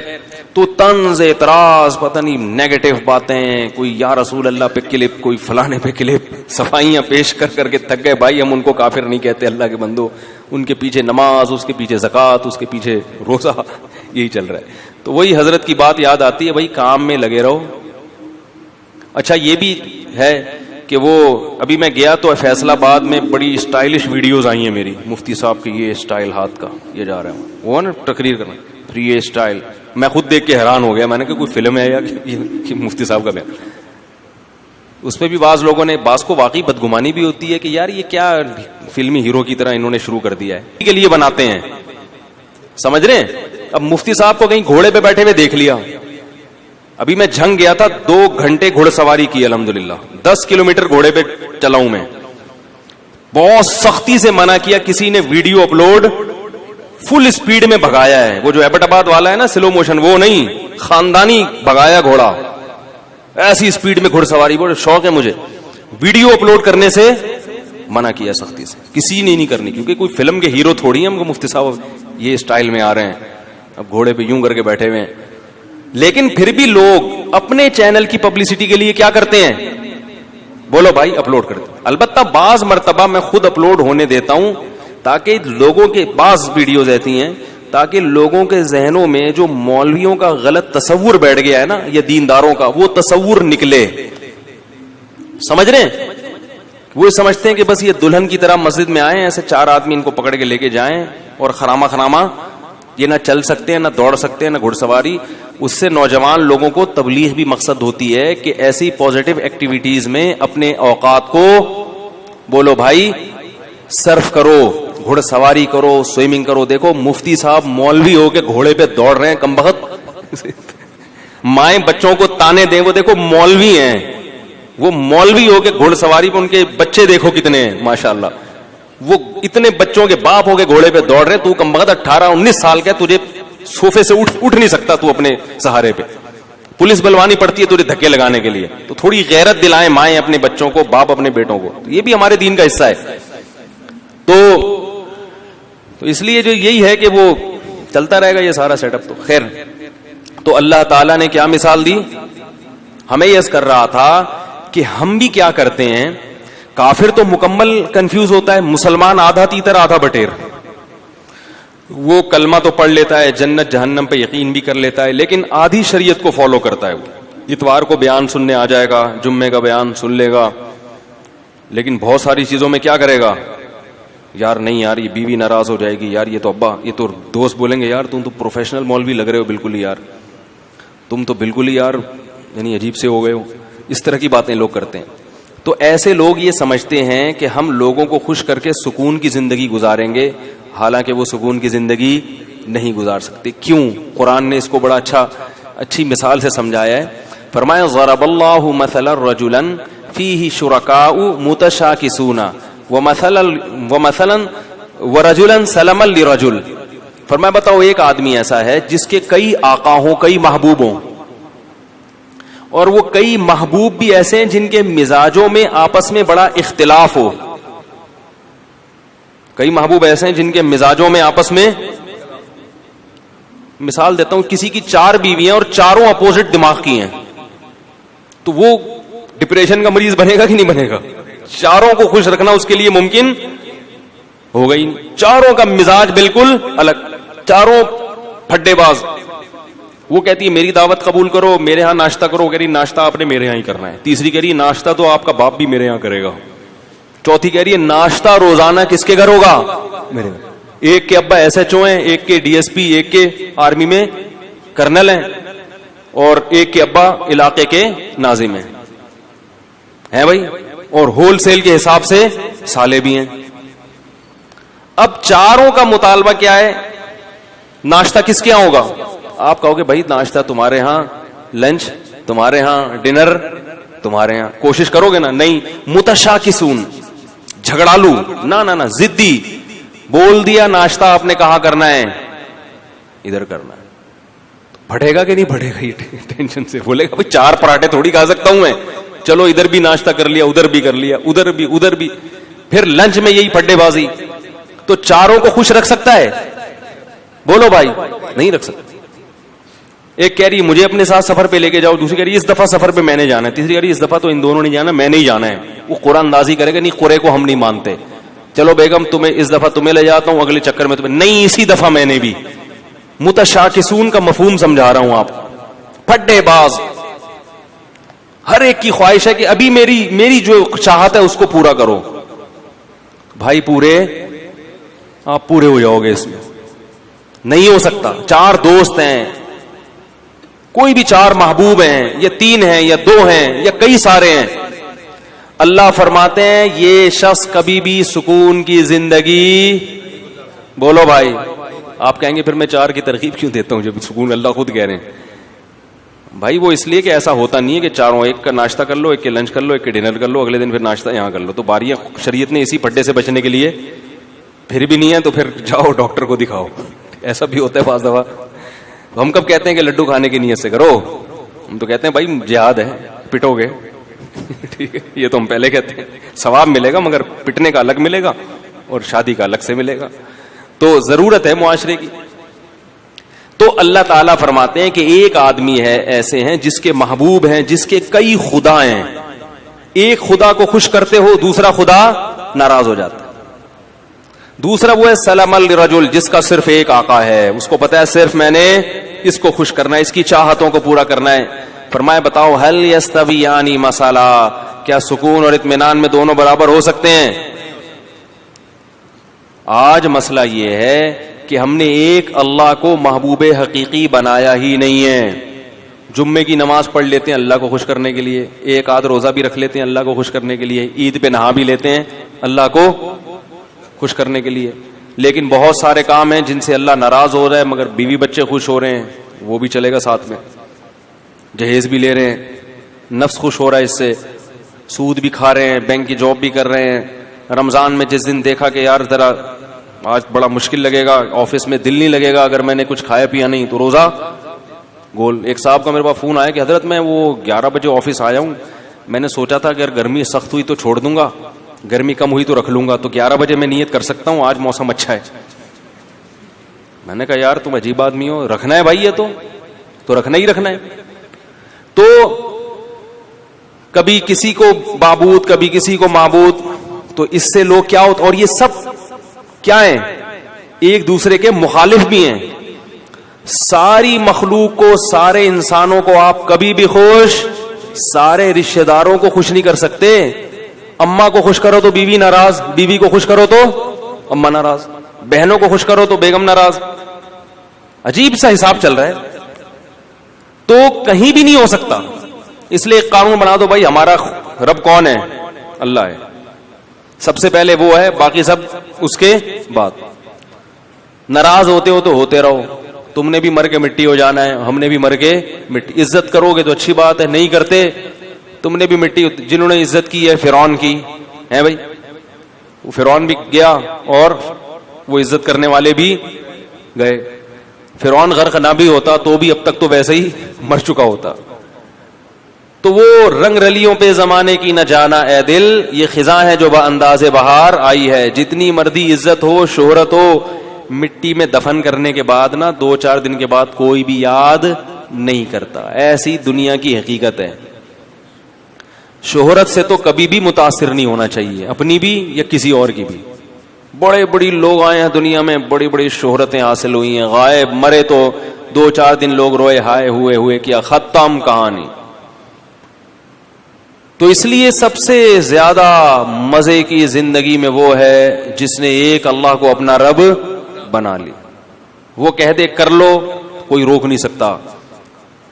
B: تو طنز، اعتراض، پتہ نہیں نیگیٹو باتیں، کوئی یا رسول اللہ پہ کلپ، کوئی فلانے پہ کلپ، صفائیاں پیش کر کر کے تھک گئے بھائی. ہم ان کو کافر نہیں کہتے، اللہ کے بندو، ان کے پیچھے نماز، اس کے پیچھے زکوٰۃ، اس کے پیچھے روزہ، یہی چل رہا ہے. تو وہی حضرت کی بات یاد آتی ہے، بھائی کام میں لگے رہو. اچھا یہ بھی ہے کہ وہ ابھی میں گیا تو فیصل آباد میں بڑی اسٹائلش ویڈیوز آئی ہیں میری، مفتی صاحب کی یہ اسٹائل ہاتھ کا یہ جا رہا ہے وہ نا تقریر کرنا، پھر یہ اسٹائل، میں خود دیکھ کے حیران ہو گیا، میں نے کہا کوئی فلم ہے یا کہ مفتی صاحب کا بیان. اس پہ بھی بعض لوگوں نے، بعض کو واقعی بدگمانی بھی ہوتی ہے کہ یار یہ کیا فلمی ہیرو کی طرح انہوں نے شروع کر دیا ہے، کے لیے بناتے ہیں، سمجھ رہے ہیں. اب مفتی صاحب کو کہیں گھوڑے پہ بیٹھے ہوئے دیکھ لیا، ابھی میں جھنگ گیا تھا 2 گھنٹے گھوڑ سواری کی الحمدللہ، 10 کلومیٹر گھوڑے پہ چلاؤں میں، بہت سختی سے منع کیا. کسی نے ویڈیو اپلوڈ فل سپیڈ میں بھگایا ہے، وہ جو ایبٹ آباد والا ہے نا سلو موشن، وہ نہیں، خاندانی بھگایا گھوڑا ایسی سپیڈ میں گھوڑ سواری. بہت شوق ہے مجھے، ویڈیو اپلوڈ کرنے سے منع کیا سختی سے، کسی نے نہیں کرنی، کیونکہ کوئی فلم کے ہیرو تھوڑی ہیں ہم کو مفتی صاحب یہ اسٹائل میں آ رہے ہیں اب گھوڑے پہ یوں کر کے بیٹھے ہوئے ہیں. لیکن پھر بھی لوگ اپنے چینل کی پبلسٹی کے لیے کیا کرتے ہیں، بولو بھائی اپلوڈ کرتے ہیں. البتہ بعض مرتبہ میں خود اپلوڈ ہونے دیتا ہوں تاکہ لوگوں کے، بعض ویڈیوز ایسی ہیں تاکہ لوگوں کے ذہنوں میں جو مولویوں کا غلط تصور بیٹھ گیا ہے نا یا دینداروں کا، وہ تصور نکلے. سمجھ رہے ہیں، وہ سمجھتے ہیں کہ بس یہ دلہن کی طرح مسجد میں آئے ایسے 4 آدمی ان کو پکڑ کے لے کے جائیں اور خراما یہ نہ چل سکتے ہیں، نہ دوڑ سکتے ہیں، نہ گھڑ سواری. اس سے نوجوان لوگوں کو تبلیغ بھی مقصد ہوتی ہے کہ ایسی پازیٹیو ایکٹیویٹیز میں اپنے اوقات کو، بولو بھائی، صرف کرو، گھڑ سواری کرو، سوئمنگ کرو. دیکھو مفتی صاحب مولوی ہو کے گھوڑے پہ دوڑ رہے ہیں، کمبخت مائیں بچوں کو تانے دیں، وہ دیکھو مولوی ہیں، وہ مولوی ہو کے گھڑ سواری پہ، ان کے بچے دیکھو کتنے ہیں ماشاءاللہ، وہ اتنے بچوں کے باپ ہو کے گھوڑے پہ دوڑ رہے. تو کمبخت 18-19 سال کا، تجھے صوفے سے اٹھ نہیں سکتا تو اپنے سہارے پہ، پولیس بلوانی پڑتی ہے تجھے دھکے لگانے کے لیے. تو تھوڑی غیرت دلائیں مائیں اپنے بچوں کو، باپ اپنے بیٹوں کو، یہ بھی ہمارے دین کا حصہ ہے. تو اس لیے جو یہی ہے کہ وہ چلتا رہے گا یہ سارا سیٹ اپ. تو خیر، تو اللہ تعالیٰ نے کیا مثال دی، ہمیں یس کر رہا تھا کہ ہم بھی کیا کرتے ہیں. کافر تو مکمل کنفیوز ہوتا ہے، مسلمان آدھا تیتر آدھا بٹیر. وہ کلمہ تو پڑھ لیتا ہے، جنت جہنم پہ یقین بھی کر لیتا ہے، لیکن آدھی شریعت کو فالو کرتا ہے. وہ اتوار کو بیان سننے آ جائے گا، جمعے کا بیان سن لے گا، لیکن بہت ساری چیزوں میں کیا کرے گا، یار نہیں یار یہ بیوی ناراض ہو جائے گی، یار یہ تو ابا، یہ تو دوست بولیں گے یار تم تو پروفیشنل مولوی لگ رہے ہو بالکل ہی یار، تم تو بالکل ہی یار یعنی عجیب سے ہو گئے ہو. اس طرح کی باتیں لوگ کرتے ہیں. تو ایسے لوگ یہ سمجھتے ہیں کہ ہم لوگوں کو خوش کر کے سکون کی زندگی گزاریں گے، حالانکہ وہ سکون کی زندگی نہیں گزار سکتے. کیوں؟ قرآن نے اس کو بڑا اچھی مثال سے سمجھایا ہے. فرمایا ضرب اللہ مثلا رجلا فیہ شرکاء متشاکسون ومثلا ورجلا سلما لرجل. فرمایا بتاؤ ایک آدمی ایسا ہے جس کے کئی آقا ہوں، کئی محبوب ہوں، اور وہ کئی محبوب بھی ایسے ہیں جن کے مزاجوں میں آپس میں بڑا اختلاف ہو. کئی محبوب ایسے ہیں جن کے مزاجوں میں آپس میں، مثال دیتا ہوں، کسی کی 4 بیویاں اور چاروں اپوزٹ دماغ کی ہیں، تو وہ ڈپریشن کا مریض بنے گا کہ نہیں بنے گا؟ چاروں کو خوش رکھنا اس کے لیے ممکن ہوگا ہی نہیں. چاروں کا مزاج بالکل الگ، چاروں پھڈے باز. وہ کہتی ہے میری دعوت قبول کرو، میرے ہاں ناشتہ کرو، کہہ رہی ناشتہ آپ نے میرے ہاں ہی کرنا ہے. تیسری کہہ رہی ناشتہ تو آپ کا باپ بھی میرے ہاں کرے گا. چوتھی کہہ رہی ہے ناشتہ روزانہ کس کے گھر ہوگا؟ میرے گھر. ایک کے ابا ایس ایچ او ہیں، ایک کے ڈی ایس پی، ایک کے آرمی میں کرنل ہیں، اور ایک کے ابا علاقے کے ناظم ہیں بھائی، اور ہول سیل کے حساب سے سالے بھی ہیں. اب چاروں کا مطالبہ کیا ہے؟ ناشتہ کس کے ہاں ہوگا؟ آپ کہو گے بھائی ناشتہ تمہارے ہاں، لنچ تمہارے ہاں، ڈنر تمہارے ہاں. کوشش کرو گے نا؟ نہیں. متشاکسون، جھگڑالو، نہ ضدی. بول دیا ناشتہ آپ نے کہاں کرنا ہے؟ ادھر کرنا ہے. پھٹے گا کہ نہیں پھٹے گا؟ یہ ٹینشن سے بولے گا بھائی 4 پراٹھے تھوڑی کھا سکتا ہوں میں، چلو ادھر بھی ناشتہ کر لیا، ادھر بھی کر لیا، ادھر بھی. پھر لنچ میں یہی پھڈے بازی. تو چاروں کو خوش رکھ سکتا ہے؟ بولو بھائی نہیں رکھ سکتا. ایک کہہ رہی مجھے اپنے ساتھ سفر پہ لے کے جاؤ، دوسری کہہ رہی اس دفعہ سفر پہ میں نے جانا ہے، تیسری کہہ رہی اس دفعہ تو ان دونوں نے جانا، میں نہیں جانا ہے. وہ قرآن اندازی کرے گا نہیں، قرے کو ہم نہیں مانتے، چلو بیگم تمہیں اس دفعہ تمہیں لے جاتا ہوں، اگلے چکر میں تمہیں نہیں، اسی دفعہ میں نے بھی. متشاکسون کا مفہوم سمجھا رہا ہوں آپ کو. پھڈے باز, ہر ایک کی خواہش ہے کہ ابھی میری جو چاہت ہے اس کو پورا کرو. بھائی آپ پورے ہو جاؤ گے اس میں, نہیں ہو سکتا. 4 دوست ہیں, کوئی بھی 4 محبوب ہیں, یا 3 ہیں, یا 2 ہیں, یا کئی سارے ہیں. اللہ فرماتے ہیں یہ شخص کبھی بھی سکون کی زندگی, بولو بھائی. آپ کہیں گے پھر میں 4 کی ترغیب کیوں دیتا ہوں جب سکون اللہ خود کہہ رہے ہیں. بھائی وہ اس لیے کہ ایسا ہوتا نہیں ہے کہ چاروں, ایک کا ناشتہ کر لو, ایک کے لنچ کر لو, ایک کے ڈنر کر لو, اگلے دن پھر ناشتہ یہاں کر لو. تو باریاں شریعت نے اسی پھڈے سے بچنے کے لیے, پھر بھی نہیں ہے تو پھر جاؤ ڈاکٹر کو دکھاؤ. ایسا بھی ہوتا ہے بعض دفعہ. ہم کب کہتے ہیں کہ لڈو کھانے کی نیت سے کرو, ہم تو کہتے ہیں بھائی جہاد ہے, پٹو گے. ٹھیک ہے, یہ تو ہم پہلے کہتے ہیں. ثواب ملے گا مگر پٹنے کا الگ ملے گا اور شادی کا الگ سے ملے گا. تو ضرورت ہے معاشرے کی. تو اللہ تعالیٰ فرماتے ہیں کہ ایک آدمی ہے ایسے ہیں جس کے محبوب ہیں, جس کے کئی خدا ہیں. ایک خدا کو خوش کرتے ہو, دوسرا خدا ناراض ہو جاتا ہے. دوسرا وہ ہے سلام الرجل, جس کا صرف ایک آقا ہے, اس کو پتا ہے صرف میں نے اس کو خوش کرنا ہے, اس کی چاہتوں کو پورا کرنا ہے. فرمایا بتاؤ هل یستویان مثلا, کیا سکون اور اطمینان میں دونوں برابر ہو سکتے ہیں؟ آج مسئلہ یہ ہے کہ ہم نے ایک اللہ کو محبوب حقیقی بنایا ہی نہیں ہے. جمعے کی نماز پڑھ لیتے ہیں اللہ کو خوش کرنے کے لیے, ایک آدھ روزہ بھی رکھ لیتے ہیں اللہ کو خوش کرنے کے لیے, عید پہ نہا بھی لیتے ہیں اللہ کو خوش کرنے کے لیے. لیکن بہت سارے کام ہیں جن سے اللہ ناراض ہو رہا ہے مگر بیوی بچے خوش ہو رہے ہیں, وہ بھی چلے گا ساتھ میں. جہیز بھی لے رہے ہیں, نفس خوش ہو رہا ہے اس سے, سود بھی کھا رہے ہیں, بینک کی جاب بھی کر رہے ہیں. رمضان میں جس دن دیکھا کہ یار ذرا آج بڑا مشکل لگے گا, آفس میں دل نہیں لگے گا اگر میں نے کچھ کھایا پیا نہیں, تو روزہ گول. ایک صاحب کا میرے پاس فون آیا کہ حضرت میں وہ 11 بجے آفس آیا ہوں, میں نے سوچا تھا کہ اگر گرمی سخت ہوئی تو چھوڑ دوں گا, گرمی کم ہوئی تو رکھ لوں گا, تو 11 بجے میں نیت کر سکتا ہوں, آج موسم اچھا ہے. میں نے کہا یار تم عجیب آدمی ہو, رکھنا ہے بھائی, یہ تو رکھنا ہی رکھنا ہے. تو کبھی کسی کو معبود کبھی کسی کو معبود, تو اس سے لوگ کیا ہوتا, اور یہ سب کیا ہیں, ایک دوسرے کے مخالف بھی ہیں. ساری مخلوق کو, سارے انسانوں کو آپ کبھی بھی خوش, سارے رشتہ داروں کو خوش نہیں کر سکتے. اماں کو خوش کرو تو بیوی ناراض, بیوی کو خوش کرو تو اماں ناراض, بہنوں کو خوش کرو تو بیگم ناراض. عجیب سا حساب چل رہا ہے. تو کہیں بھی نہیں ہو سکتا. اس لیے ایک قانون بنا دو بھائی, ہمارا رب کون ہے؟ اللہ ہے, سب سے پہلے وہ ہے, باقی سب اس کے بعد. ناراض ہوتے ہو تو ہوتے رہو, تم نے بھی مر کے مٹی ہو جانا ہے, ہم نے بھی مر کے مٹی. عزت کرو گے تو اچھی بات ہے, نہیں کرتے تم نے بھی مٹی. جنہوں نے عزت کی ہے فرعون کی ہے بھائی, وہ فرعون بھی گیا اور وہ عزت کرنے والے بھی گئے. فرعون غرق نہ بھی ہوتا تو بھی اب تک تو ویسے ہی مر چکا ہوتا. تو وہ رنگ رلیوں پہ زمانے کی نہ جانا اے دل, یہ خزاں ہے جو انداز بہار آئی ہے. جتنی مردی عزت ہو شہرت ہو, مٹی میں دفن کرنے کے بعد نا 2-4 دن کے بعد کوئی بھی یاد نہیں کرتا. ایسی دنیا کی حقیقت ہے. شہرت سے تو کبھی بھی متاثر نہیں ہونا چاہیے, اپنی بھی یا کسی اور کی بھی. بڑے بڑی لوگ آئے ہیں دنیا میں, بڑی بڑی شہرتیں حاصل ہوئی ہیں, غائب مرے تو 2-4 دن لوگ روئے ہائے ہوئے کیا ختم کہانی. تو اس لیے سب سے زیادہ مزے کی زندگی میں وہ ہے جس نے ایک اللہ کو اپنا رب بنا لی. وہ کہہ دے کر لو, کوئی روک نہیں سکتا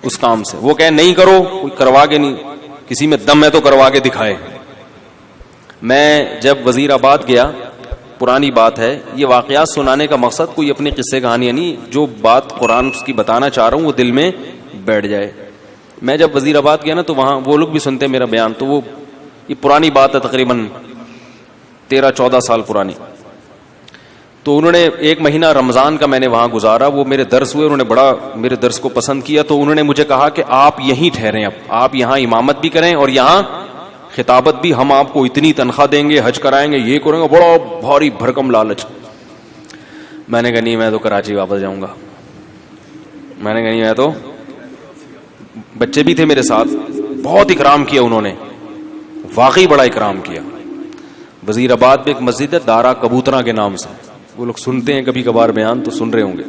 B: اس کام سے. وہ کہے نہیں کرو, کوئی کروا کے نہیں, کسی میں دم ہے تو کروا کے دکھائے. میں جب وزیر آباد گیا, پرانی بات ہے, یہ واقعات سنانے کا مقصد کوئی اپنی قصے کہانیاں نہیں, جو بات قرآن کی بتانا چاہ رہا ہوں وہ دل میں بیٹھ جائے. میں جب وزیر آباد گیا نا تو وہاں وہ لوگ بھی سنتے میرا بیان, تو وہ یہ پرانی بات ہے, تقریباً 13-14 سال پرانی. تو انہوں نے 1 مہینہ رمضان کا میں نے وہاں گزارا, وہ میرے درس ہوئے, انہوں نے بڑا میرے درس کو پسند کیا. تو انہوں نے مجھے کہا کہ آپ یہیں ٹھہریں, اب آپ یہاں امامت بھی کریں اور یہاں خطابت بھی, ہم آپ کو اتنی تنخواہ دیں گے, حج کرائیں گے, یہ کریں گے. بڑا بھاری بھرکم لالچ. میں نے کہا نہیں, میں تو کراچی واپس جاؤں گا. میں نے کہا نہیں, میں تو, بچے بھی تھے میرے ساتھ, بہت اکرام کیا انہوں نے, واقعی بڑا اکرام کیا. وزیر آباد میں ایک مسجد ہے دارا کبوترا کے نام سے, وہ لوگ سنتے ہیں کبھی کبھار بیان تو سن رہے ہوں گے.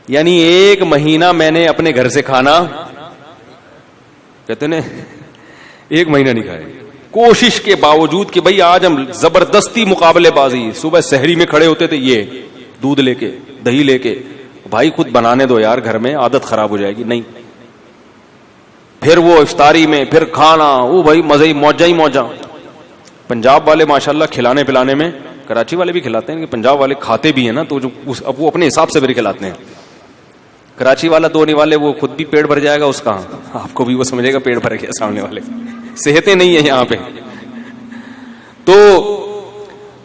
B: یعنی 1 مہینہ میں نے اپنے گھر سے کھانا, کہتے ہیں 1 مہینہ نہیں کھائے, کوشش کے باوجود کہ بھئی آج ہم زبردستی مقابلے بازی, صبح سحری میں کھڑے ہوتے تھے, یہ دودھ لے کے دہی لے کے, بھائی خود بنانے دو یار گھر میں, عادت خراب ہو جائے گی, نہیں. پھر وہ افطاری میں پھر کھانا, وہ بھائی مزے ہی موجہ ہی موجہ. پنجاب والے ماشاءاللہ کھلانے پلانے میں, کراچی والے بھی کھلاتے ہیں کہ پنجاب والے کھاتے بھی ہیں نا, تو جو اب وہ اپنے حساب سے پھر کھلاتے ہیں. کراچی والا دھونے والے وہ خود بھی پیٹ بھر جائے گا اس کا, آپ کو بھی وہ سمجھے گا پیٹ بھر گیا, سامنے والے صحتیں نہیں ہیں یہاں پہ. تو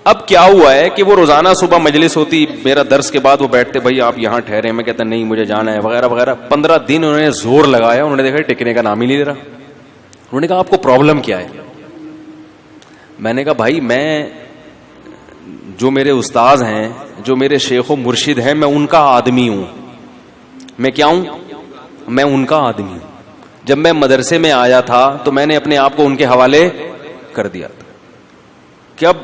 B: اب کیا ہوا ہے کہ وہ روزانہ صبح مجلس ہوتی, میرا درس کے بعد وہ بیٹھتے, بھائی آپ یہاں ٹھہرے, میں کہتا نہیں مجھے جانا ہے وغیرہ وغیرہ. 15 دن انہوں نے زور لگایا, انہوں نے دیکھا ٹکنے کا نام ہی نہیں لے رہا. انہوں نے کہا آپ کو پرابلم کیا ہے؟ میں نے کہا بھائی میں, جو میرے استاذ ہیں, جو میرے شیخ و مرشد ہیں, میں ان کا آدمی ہوں. میں کیا ہوں؟ میں ان کا آدمی ہوں. جب میں مدرسے میں آیا تھا تو میں نے اپنے آپ کو ان کے حوالے کر دیا تھا, کہ اب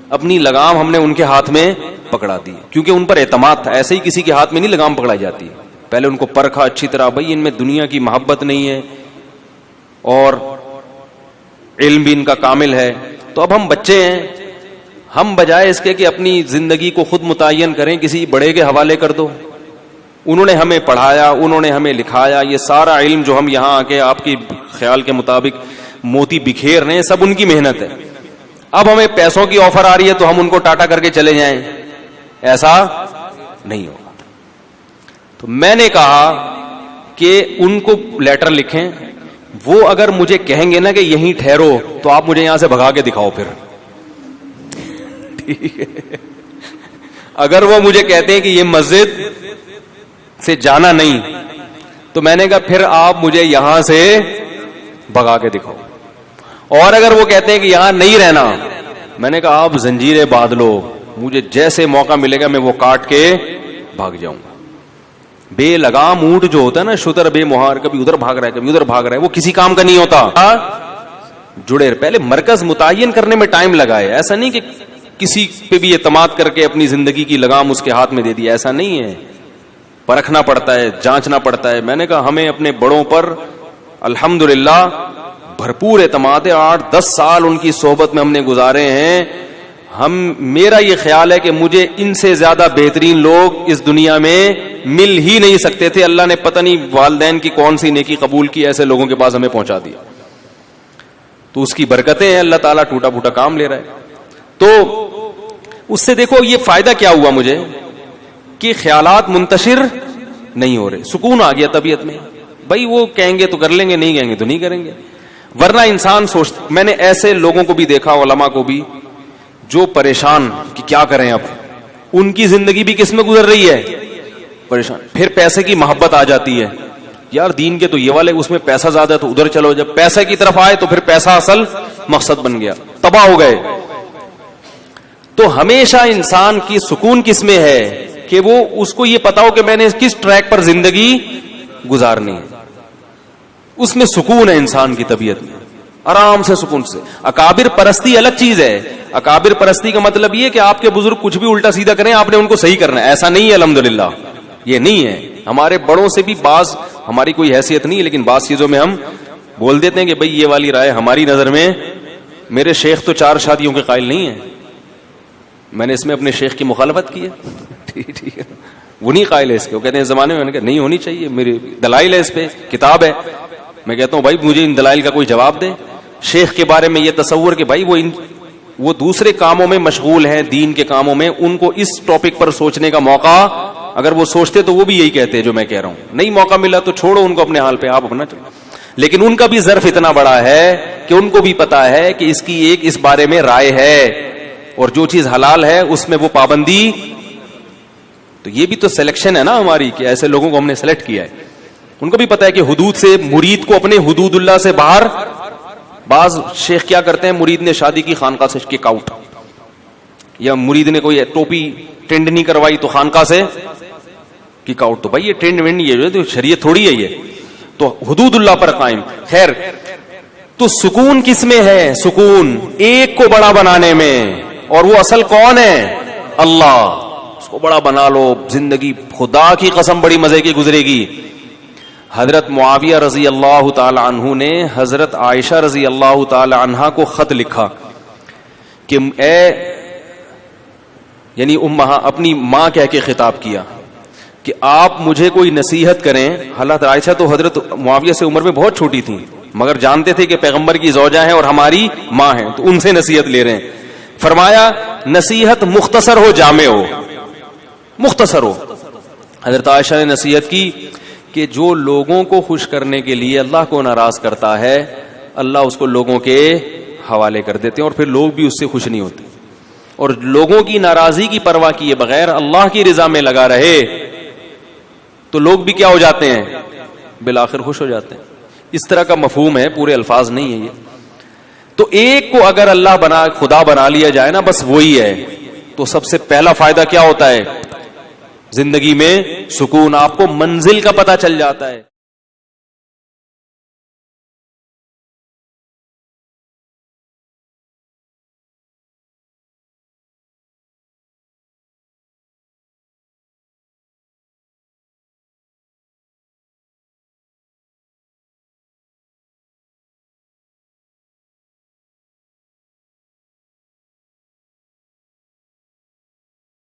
B: اپنی لگام ہم نے ان کے ہاتھ میں پکڑا دی, کیونکہ ان پر اعتماد تھا. ایسے ہی کسی کے ہاتھ میں نہیں لگام پکڑائی جاتی, پہلے ان کو پرکھا اچھی طرح, بھائی ان میں دنیا کی محبت نہیں ہے اور علم بھی ان کا کامل ہے. تو اب ہم بچے ہیں, ہم بجائے اس کے کہ اپنی زندگی کو خود متعین کریں, کسی بڑے کے حوالے کر دو. انہوں نے ہمیں پڑھایا, انہوں نے ہمیں لکھایا, یہ سارا علم جو ہم یہاں آ کے آپ کی خیال کے مطابق موتی بکھیر رہے ہیں, سب ان کی محنت ہے. اب ہمیں پیسوں کی آفر آ رہی ہے تو ہم ان کو ٹاٹا کر کے چلے جائیں, ایسا نہیں ہوگا. تو میں نے کہا کہ ان کو لیٹر لکھیں, وہ اگر مجھے کہیں گے نا کہ یہیں ٹھہرو, تو آپ مجھے یہاں سے بھگا کے دکھاؤ پھر, ٹھیک ہے. اگر وہ مجھے کہتے ہیں کہ یہ مسجد سے جانا نہیں, تو میں نے کہا پھر آپ مجھے یہاں سے بھگا کے دکھاؤ. اور اگر وہ کہتے ہیں کہ یہاں نہیں رہنا, میں نے کہا آپ زنجیریں باندھ لو, مجھے جیسے موقع ملے گا میں وہ کاٹ کے بھاگ جاؤں گا. بے لگام اونٹ جو ہوتا ہے نا, شتر بے مہار, کبھی ادھر بھاگ رہا ہے کبھی ادھر بھاگ رہا ہے, وہ کسی کام کا نہیں ہوتا. جڑے پہلے مرکز متعین کرنے میں ٹائم لگا ہے, ایسا نہیں کہ کسی پہ بھی اعتماد کر کے اپنی زندگی کی لگام اس کے ہاتھ میں دے دی, ایسا نہیں ہے. پرکھنا پڑتا ہے, جانچنا پڑتا ہے. میں نے کہا ہمیں اپنے بڑوں پر الحمدللہ بھرپور اعتماد ہے, 8-10 سال ان کی صحبت میں ہم نے گزارے ہیں. میرا یہ خیال ہے کہ مجھے ان سے زیادہ بہترین لوگ اس دنیا میں مل ہی نہیں سکتے تھے. اللہ نے پتہ نہیں والدین کی کون سی نیکی قبول کی, ایسے لوگوں کے پاس ہمیں پہنچا دیا. تو اس کی برکتیں ہیں, اللہ تعالیٰ ٹوٹا پھوٹا کام لے رہا ہے. تو اس سے دیکھو یہ فائدہ کیا ہوا مجھے, کہ خیالات منتشر نہیں ہو رہے, سکون آ گیا طبیعت میں. بھائی وہ کہیں گے تو کر لیں گے, نہیں کہیں گے تو نہیں کریں گے. ورنہ انسان سوچتا, میں نے ایسے لوگوں کو بھی دیکھا, علماء کو بھی, جو پریشان کہ کیا کریں, اب ان کی زندگی بھی کس میں گزر رہی ہے, پریشان. پھر پیسے کی محبت آ جاتی ہے, یار دین کے تو یہ والے, اس میں پیسہ زیادہ ہے تو ادھر چلو. جب پیسے کی طرف آئے تو پھر پیسہ اصل مقصد بن گیا, تباہ ہو گئے. تو ہمیشہ انسان کی سکون کس میں ہے, کہ وہ اس کو یہ پتا ہو کہ میں نے کس ٹریک پر زندگی گزارنی ہے. اس میں سکون ہے انسان کی طبیعت میں, آرام سے سکون سے. اکابر پرستی الگ چیز ہے. اکابر پرستی کا مطلب یہ کہ آپ کے بزرگ کچھ بھی الٹا سیدھا کریں, آپ نے ان کو صحیح کرنا ہے, ایسا نہیں ہے. الحمدللہ یہ نہیں ہے. ہمارے بڑوں سے بھی بعض, ہماری کوئی حیثیت نہیں ہے, لیکن بعض چیزوں میں ہم بول دیتے ہیں کہ بھئی یہ والی رائے ہماری نظر میں, میرے شیخ تو 4 شادیوں کے قائل نہیں ہیں, میں نے اس میں اپنے شیخ کی مخالفت کی ہے. ٹھیک ہے, وہ نہیں قائل ہے اس کے. وہ کہتے ہیں زمانے میں, میں نے کہا نہیں ہونی چاہیے, میری دلائل ہے اس پہ, کتاب ہے. میں کہتا ہوں بھائی مجھے ان دلائل کا کوئی جواب دے. شیخ کے بارے میں یہ تصور کہ بھائی وہ دوسرے کاموں میں مشغول ہیں, دین کے کاموں میں, ان کو اس ٹاپک پر سوچنے کا موقع, اگر وہ سوچتے تو وہ بھی یہی کہتے جو میں کہہ رہا ہوں. نہیں موقع ملا تو چھوڑو ان کو اپنے حال پہ, آپ اپنا چلو. لیکن ان کا بھی ظرف اتنا بڑا ہے کہ ان کو بھی پتا ہے کہ اس کی ایک اس بارے میں رائے ہے, اور جو چیز حلال ہے اس میں وہ پابندی. تو یہ بھی تو سلیکشن ہے نا ہماری, کہ ایسے لوگوں کو ہم نے سلیکٹ کیا ہے. ان کو بھی پتا ہے کہ حدود سے, مرید کو اپنے حدود اللہ سے باہر. بعض شیخ کیا کرتے ہیں, مرید نے شادی کی خانقاہ سے کک آؤٹ, یا مرید نے کوئی ٹوپی ٹرینڈ نہیں کروائی تو خانقاہ سے کک آؤٹ. تو بھائی یہ ٹرینڈ وینڈ یہ جو شریعت تھوڑی ہے, یہ تو حدود اللہ پر قائم. خیر, تو سکون کس میں ہے؟ سکون ایک کو بڑا بنانے میں, اور وہ اصل کون ہے؟ اللہ. اس کو بڑا بنا لو, زندگی خدا کی قسم بڑی مزے کی گزرے گی. حضرت معاویہ رضی اللہ تعالی عنہ نے حضرت عائشہ رضی اللہ تعالی عنہا کو خط لکھا کہ اے, یعنی اپنی ماں کہہ کے خطاب کیا کہ آپ مجھے کوئی نصیحت کریں. حضرت عائشہ تو حضرت معاویہ سے عمر میں بہت چھوٹی تھیں, مگر جانتے تھے کہ پیغمبر کی زوجہ ہیں اور ہماری ماں ہیں, تو ان سے نصیحت لے رہے ہیں. فرمایا نصیحت مختصر ہو, جامع ہو, مختصر ہو. حضرت عائشہ نے نصیحت کی کہ جو لوگوں کو خوش کرنے کے لیے اللہ کو ناراض کرتا ہے, اللہ اس کو لوگوں کے حوالے کر دیتے ہیں اور پھر لوگ بھی اس سے خوش نہیں ہوتے. اور لوگوں کی ناراضی کی پرواہ کیے بغیر اللہ کی رضا میں لگا رہے تو لوگ بھی کیا ہو جاتے ہیں, بالآخر خوش ہو جاتے ہیں. اس طرح کا مفہوم ہے, پورے الفاظ نہیں ہے یہ. تو ایک کو اگر اللہ خدا بنا لیا جائے نا, بس وہی ہے, تو سب سے پہلا فائدہ کیا ہوتا ہے, زندگی میں سکون, آپ کو منزل کا پتہ چل جاتا ہے.